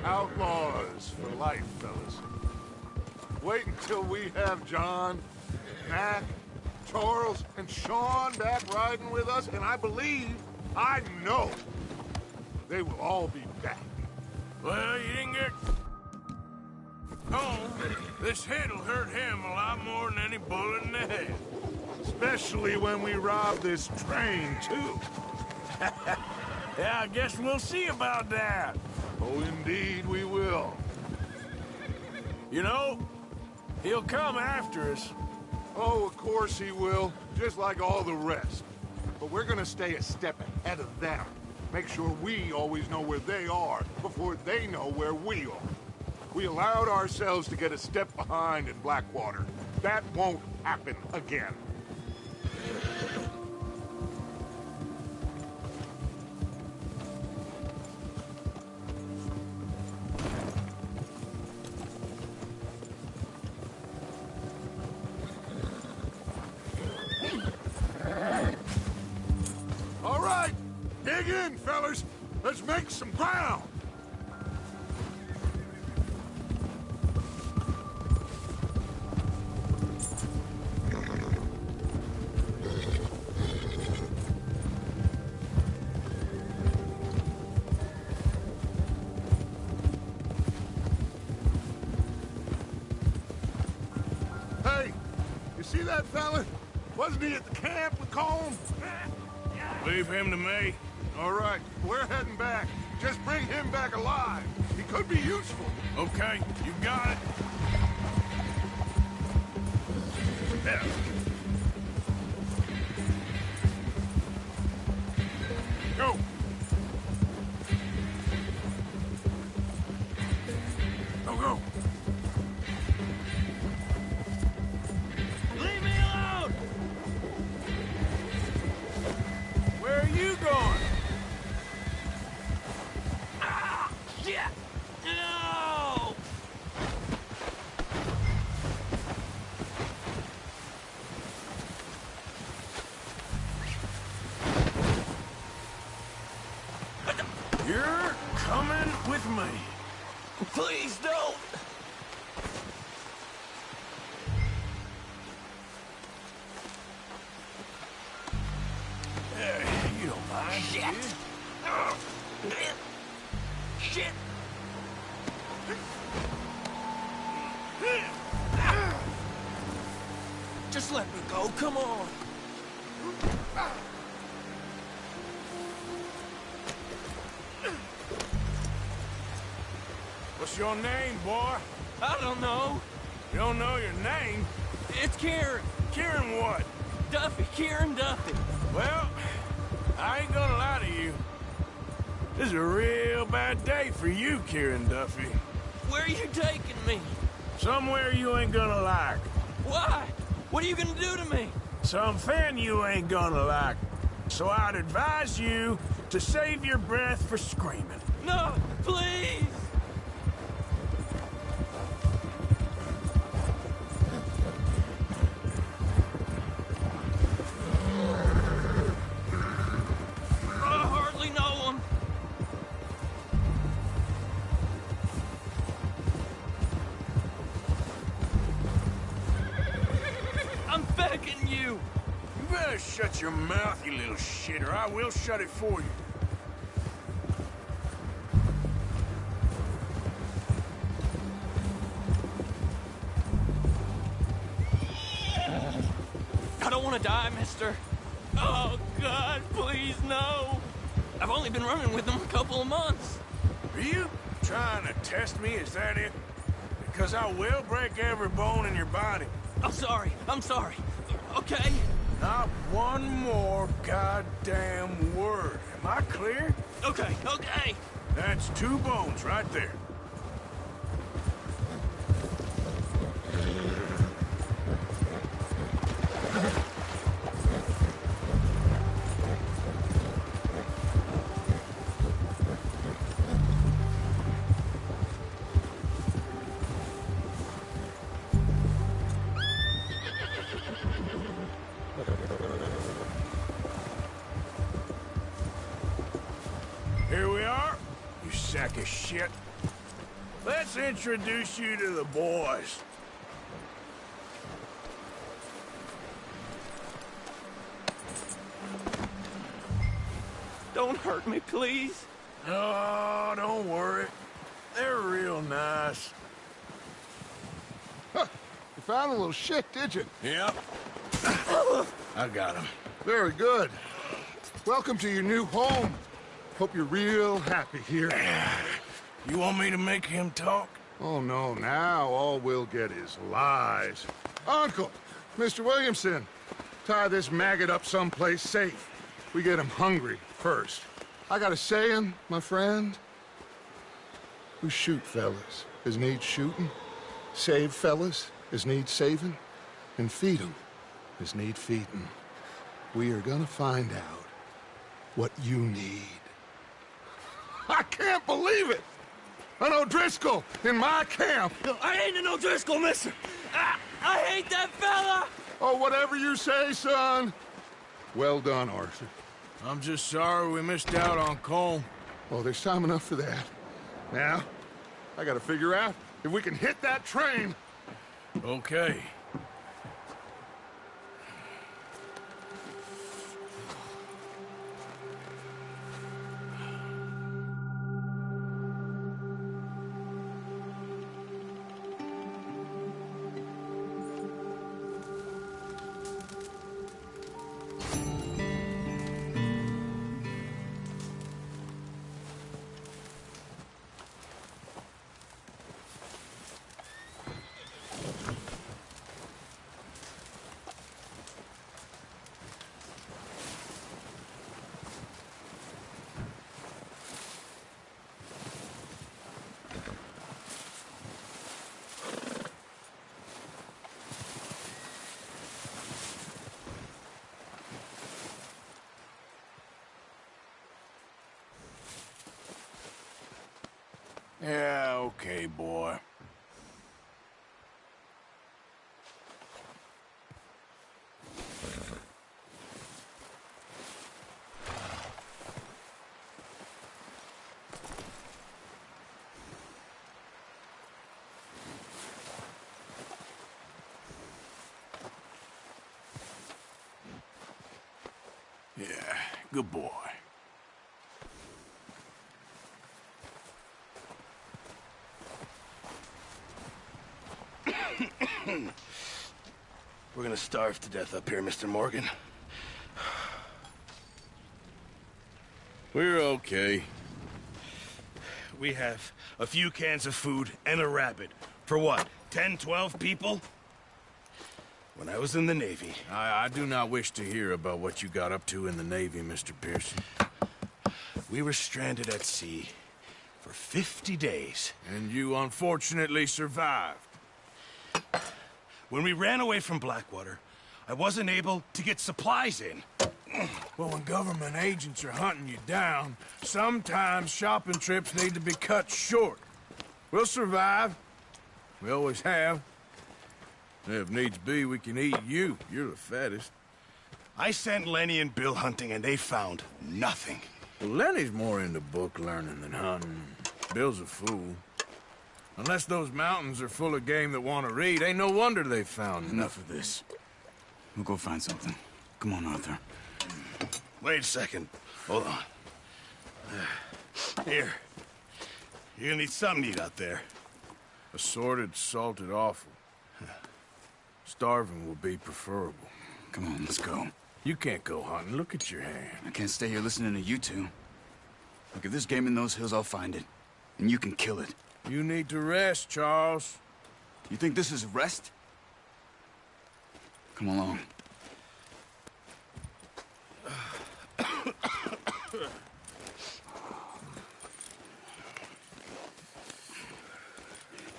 Outlaws for life, fellas. Wait until we have John, Mac, Charles, and Sean back riding with us, and I know, they will all be back. Well, you didn't get home. This hit'll hurt him a lot more than any bullet in the head. Especially when we rob this train, too. Yeah, I guess we'll see about that. Oh, indeed we will. You know, he'll come after us. Oh, of course he will, just like all the rest. But we're gonna stay a step ahead of them. Make sure we always know where they are before they know where we are. We allowed ourselves to get a step behind in Blackwater. That won't happen again. All right, dig in, fellas. Let's make some ground. Hey, you see that fella? Wasn't he at the camp with Colm? Leave him to me. All right, we're heading back. Just bring him back alive. He could be useful. Okay, you got it. There. Go. Go, go. Leave me alone! Where are you going? Ah! Shit! No! You're coming with me. Please don't! You don't mind, do Shit! you? Oh, shit! Just let me go, come on! What's your name, boy? I don't know. You don't know your name? It's Kieran. Kieran what? Duffy, Kieran Duffy. Well, I ain't gonna lie to you. This is a real bad day for you, Kieran Duffy. Where are you taking me? Somewhere you ain't gonna like. Why? What are you gonna do to me? Something you ain't gonna like. So I'd advise you to save your breath for screaming. No, please! I hardly know him. I'm begging you. You better shut your mouth, you little shit, or I will shut it for you. I don't want to die, mister. Oh, God, please, no. I've only been running with them a couple of months. Are you trying to test me? Is that it? Because I will break every bone in your body. I'm sorry. Okay? Not one more goddamn word. Am I clear? Okay. That's 2 bones right there. Here we are, you sack of shit. Let's introduce you to the boys. Don't hurt me, please. Oh, don't worry. They're real nice. Huh. You found a little shit, did you? Yep. I got him. Very good. Welcome to your new home. Hope you're real happy here. You want me to make him talk? Oh, no, now all we'll get is lies. Uncle, Mr. Williamson, tie this maggot up someplace safe. We get him hungry first. I got a saying, my friend. We shoot fellas as need shooting, save fellas as need saving, and feed 'em as need feeding. We are gonna find out what you need. I can't believe it! An O'Driscoll in my camp! No, I ain't an O'Driscoll, mister! I hate that fella! Oh, whatever you say, son. Well done, Arthur. I'm just sorry we missed out on Colm. Oh, there's time enough for that. Now, I gotta figure out if we can hit that train. Okay. Yeah, okay, boy. Yeah, good boy. We're gonna starve to death up here, Mr. Morgan. We're okay. We have a few cans of food and a rabbit. For what, 10, 12 people? When I was in the Navy... I do not wish to hear about what you got up to in the Navy, Mr. Pearson. We were stranded at sea for 50 days. And you unfortunately survived. When we ran away from Blackwater, I wasn't able to get supplies in. Well, when government agents are hunting you down, sometimes shopping trips need to be cut short. We'll survive. We always have. If needs be, we can eat you. You're the fattest. I sent Lenny and Bill hunting, and they found nothing. Well, Lenny's more into book learning than hunting. Bill's a fool. Unless those mountains are full of game that want to read, ain't no wonder they found Enough of this. We'll go find something. Come on, Arthur. Wait a second. Hold on. Here. You're gonna need something to eat out there. assorted, salted offal. Starving will be preferable. Come on, let's go. You can't go hunting. Look at your hand. I can't stay here listening to you two. Look, if there's game in those hills, I'll find it. And you can kill it. You need to rest, Charles. You think this is rest? Come along.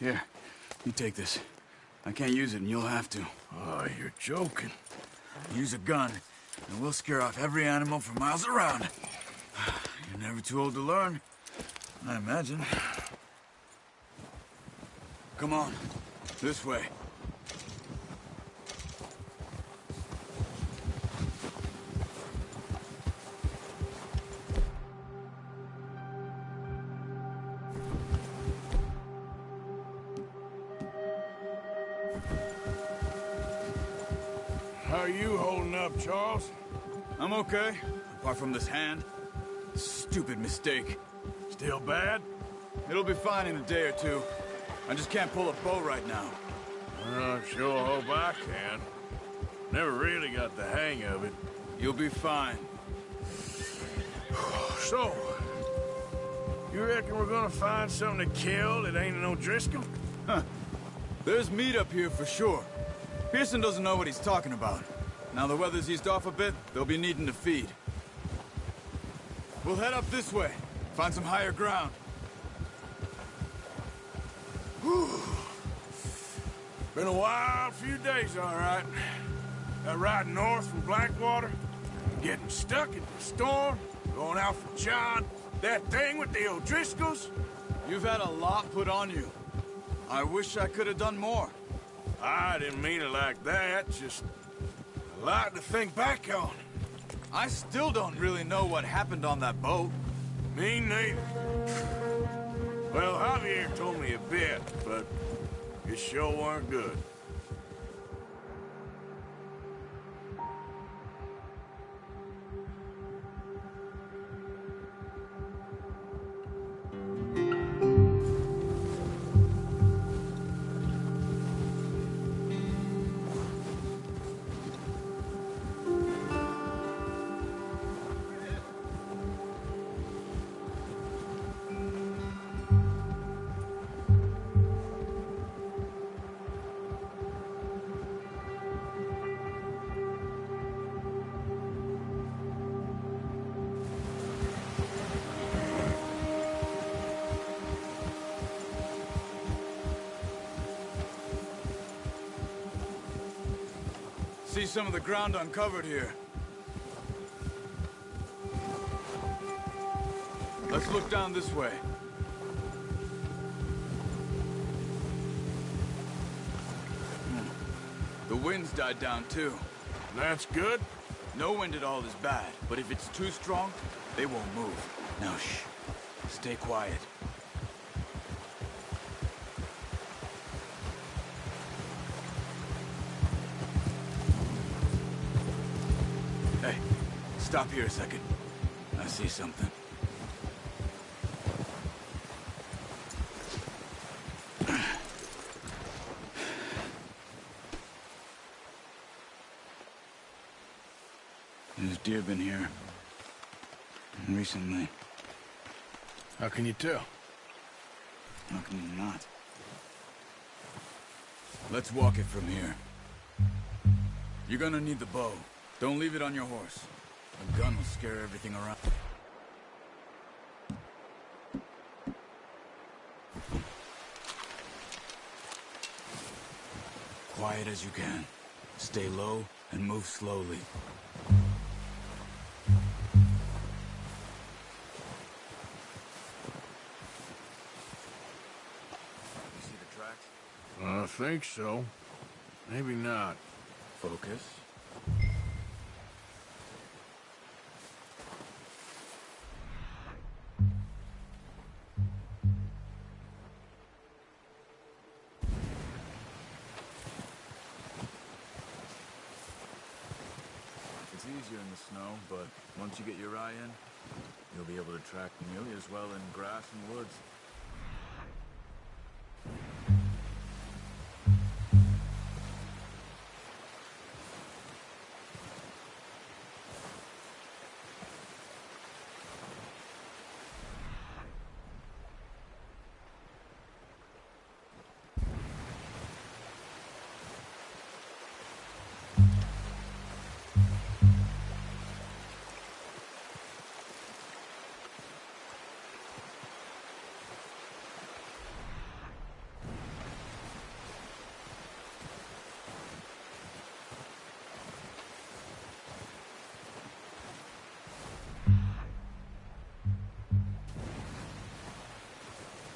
Here, you take this. I can't use it, and you'll have to. Oh, you're joking. Use a gun, and we'll scare off every animal for miles around. You're never too old to learn, I imagine. Come on, this way. are you holding up, Charles? I'm okay, apart from this hand. Stupid mistake. Still bad? It'll be fine in a day or two. I just can't pull a bow right now. I sure hope I can. Never really got the hang of it. You'll be fine. So, you reckon we're gonna find something to kill that ain't no Driscoll? Huh. There's meat up here for sure. Pearson doesn't know what he's talking about. Now the weather's eased off a bit, they'll be needing to feed. We'll head up this way. Find some higher ground. Whew. Been a wild few days, all right. That ride north from Blackwater, getting stuck in the storm, going out for John, that thing with the O'Driscolls. You've had a lot put on you. I wish I could have done more. I didn't mean it like that, just a lot to think back on. I still don't really know what happened on that boat. Me neither. Well, Javier told me a bit, but it sure weren't good. See some of the ground uncovered here. Let's look down this way. The wind's died down too. That's good. No wind at all is bad, but if it's too strong, they won't move. Now shh. Stay quiet. Hey, stop here a second. I see something. There's deer been here. Recently. How can you tell? How can you not? Let's walk it from here. You're gonna need the bow. Don't leave it on your horse. A gun will scare everything around. Quiet as you can. Stay low and move slowly. You see the tracks? I think so. Maybe not. Focus. It's easier in the snow, but once you get your eye in, you'll be able to track nearly as well in grass and woods.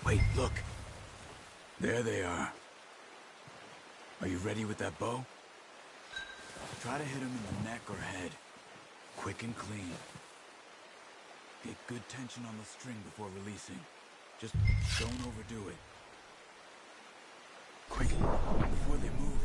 Wait, look. There they are. Are you ready with that bow? Try to hit him in the neck or head. Quick and clean. Get good tension on the string before releasing. Just don't overdo it. Quick, before they move.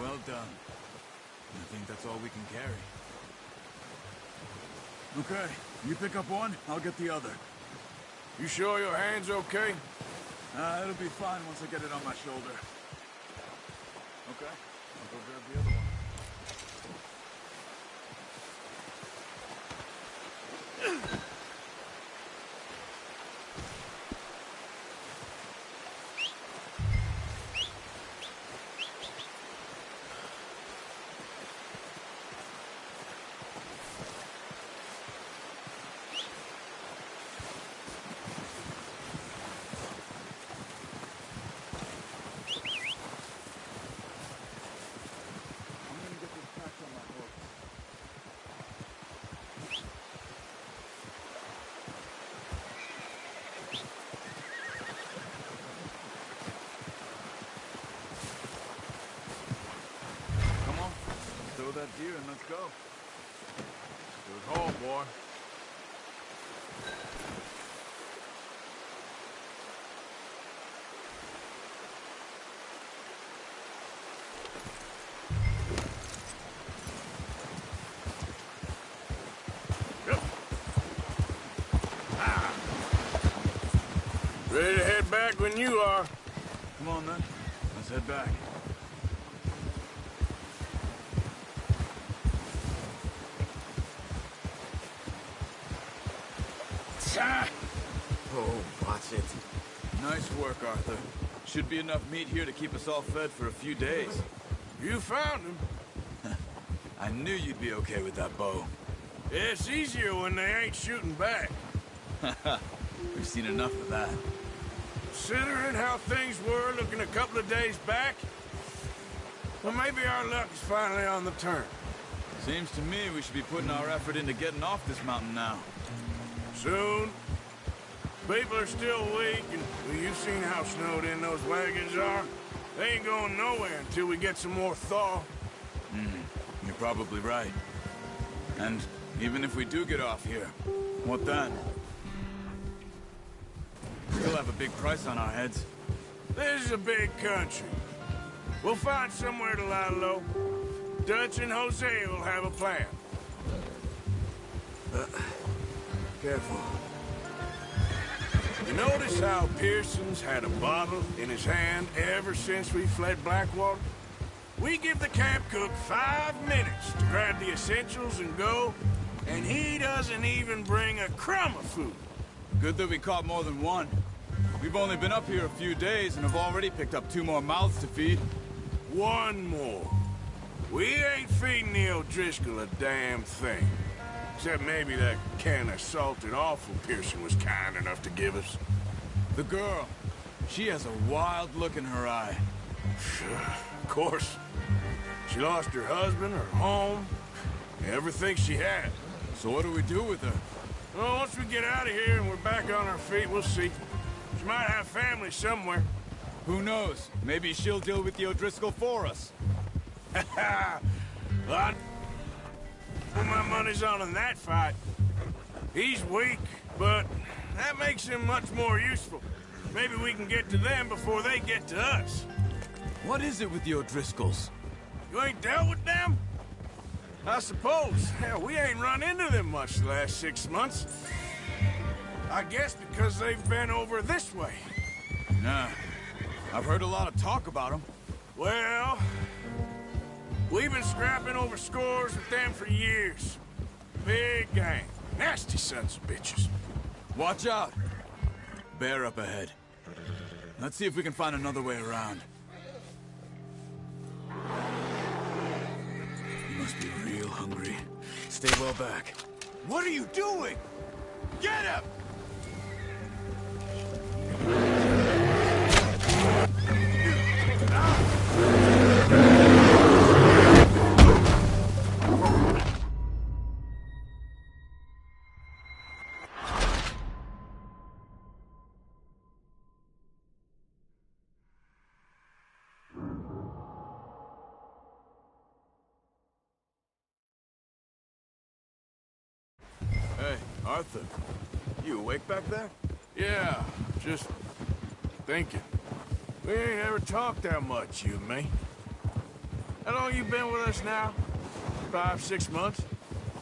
Well done. I think that's all we can carry. Okay, you pick up one, I'll get the other. You sure your hand's okay? It'll be fine once I get it on my shoulder. Okay, I'll go grab the other one. That deer and let's go. Good haul, boy. Yep. Ah. Ready to head back when you are. Come on then. Let's head back. Oh, watch it. Nice work, Arthur. Should be enough meat here to keep us all fed for a few days. You found him. I knew you'd be okay with that bow. It's easier when they ain't shooting back. We've seen enough of that. Considering how things were looking a couple of days back, well, maybe our luck is finally on the turn. Seems to me we should be putting our effort into getting off this mountain now. Soon. People are still weak, and well, you've seen how snowed in those wagons are. They ain't going nowhere until we get some more thaw. You're probably right. And even if we do get off here, what then? Still have a big price on our heads. This is a big country. We'll find somewhere to lie low. Dutch and Hosea will have a plan. Careful. You notice how Pearson's had a bottle in his hand ever since we fled Blackwater? We give the camp cook 5 minutes to grab the essentials and go, and he doesn't even bring a crumb of food. Good that we caught more than one. We've only been up here a few days and have already picked up 2 more mouths to feed. One more. We ain't feeding the O'Driscoll a damn thing. Except maybe that can of salted offal Pearson was kind enough to give us. The girl, she has a wild look in her eye. Of course. She lost her husband, her home, everything she had. So what do we do with her? Well, once we get out of here and we're back on our feet, we'll see. She might have family somewhere. Who knows? Maybe she'll deal with the O'Driscoll for us. Well, put my money's on that fight. He's weak, but that makes him much more useful. Maybe we can get to them before they get to us. What is it with the O'Driscolls? You ain't dealt with them? I suppose. Hell, we ain't run into them much the last 6 months. I guess because they've been over this way. Nah. I've heard a lot of talk about them. Well, we've been scrapping over scores with them for years. Big gang. Nasty sons of bitches. Watch out. Bear up ahead. Let's see if we can find another way around. You must be real hungry. Stay well back. What are you doing? Get him! Hey, Arthur. You awake back there? Yeah, just thinking. We ain't ever talked that much, you and me. How long you been with us now? 5, 6 months?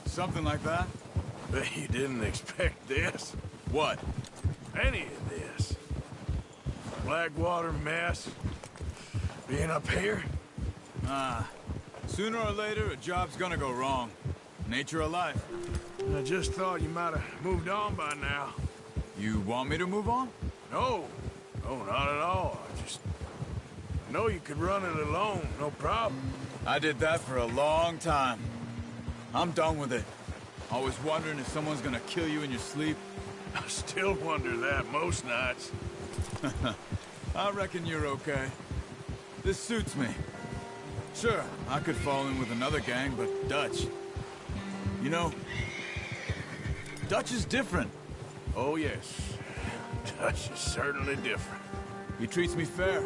Something like that? Bet you didn't expect this. What? Any of this. Blackwater mess. Being up here? Sooner or later, a job's gonna go wrong. Nature of life. I just thought you might have moved on by now. You want me to move on? No. No, not at all. I know you could run it alone, no problem. I did that for a long time. I'm done with it. Always wondering if someone's gonna kill you in your sleep. I still wonder that most nights. I reckon you're okay. This suits me. Sure, I could fall in with another gang, but Dutch... You know, Dutch is different. Oh, yes. Dutch is certainly different. He treats me fair.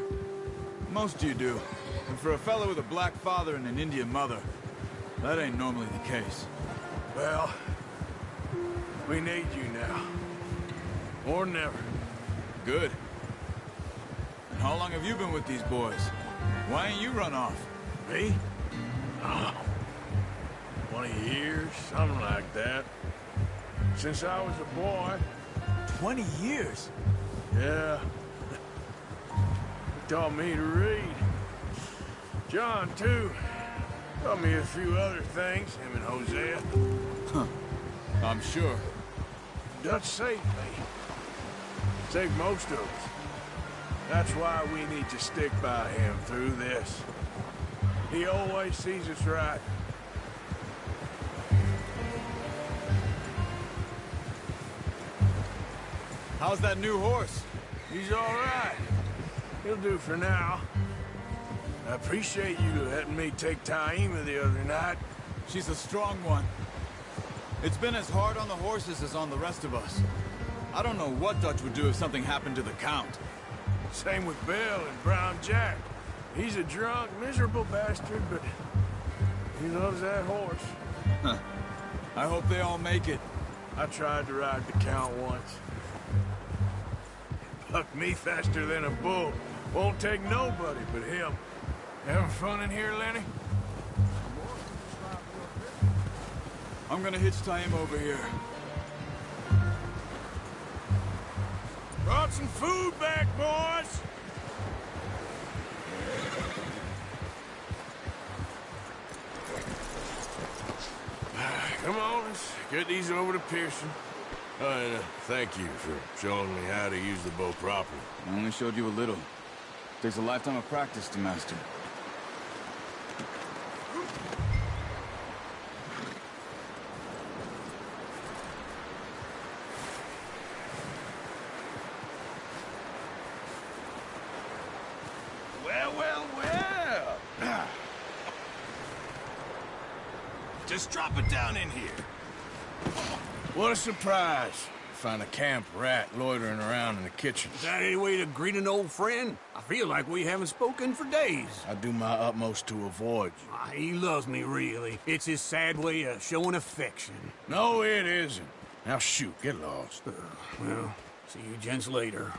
Most you do. And for a fellow with a black father and an Indian mother, that ain't normally the case. Well, we need you now. Or never. Good. And how long have you been with these boys? Why ain't you run off? Me? Oh, 20 years, something like that. Since I was a boy. 20 years? Yeah. He taught me to read. John, too. Taught me a few other things, him and Hosea. Huh. I'm sure. Dutch saved me. Saved most of us. That's why we need to stick by him through this. He always sees us right. How's that new horse? He's all right. He'll do for now. I appreciate you letting me take Taima the other night. She's a strong one. It's been as hard on the horses as on the rest of us. I don't know what Dutch would do if something happened to the Count. Same with Bill and Brown Jack. He's a drunk, miserable bastard, but he loves that horse. Huh. I hope they all make it. I tried to ride the Count once. Bucked me faster than a bull. Won't take nobody but him. Having fun in here, Lenny? I'm gonna hitch Taima over here. Brought some food back, boys! Come on, let's get these over to Pearson. Thank you for showing me how to use the bow properly. I only showed you a little. Takes a lifetime of practice to master. Well, well, well. Just drop it down in here. What a surprise. Find a camp rat loitering around in the kitchen. Is that any way to greet an old friend? I feel like we haven't spoken for days. I do my utmost to avoid you. He loves me, really. It's his sad way of showing affection. No, it isn't. Now shoot, get lost. Well, see you gents later.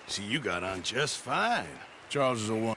See, you got on just fine. Charles is a one.